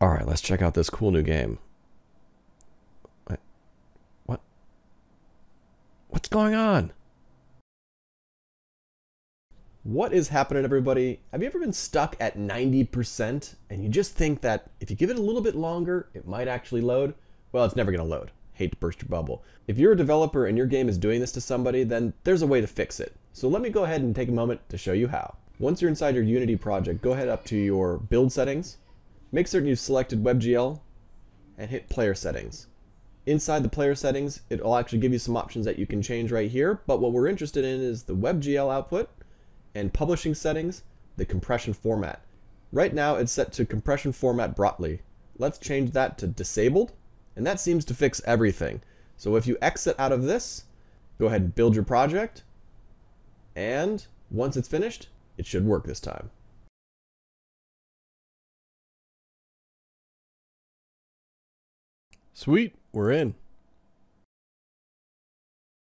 Alright, let's check out this cool new game. Wait, what? What's going on? What is happening, everybody? Have you ever been stuck at 90% and you just think that if you give it a little bit longer, it might actually load? Well, it's never going to load. Hate to burst your bubble. If you're a developer and your game is doing this to somebody, then there's a way to fix it. So let me go ahead and take a moment to show you how. Once you're inside your Unity project, go ahead up to your build settings. Make certain you've selected WebGL and hit player settings. Inside the player settings, it'll actually give you some options that you can change right here, but what we're interested in is the WebGL output and publishing settings, the compression format. Right now it's set to compression format broadly. Let's change that to disabled, and that seems to fix everything. So if you exit out of this, go ahead and build your project, and once it's finished, it should work this time. Sweet, we're in.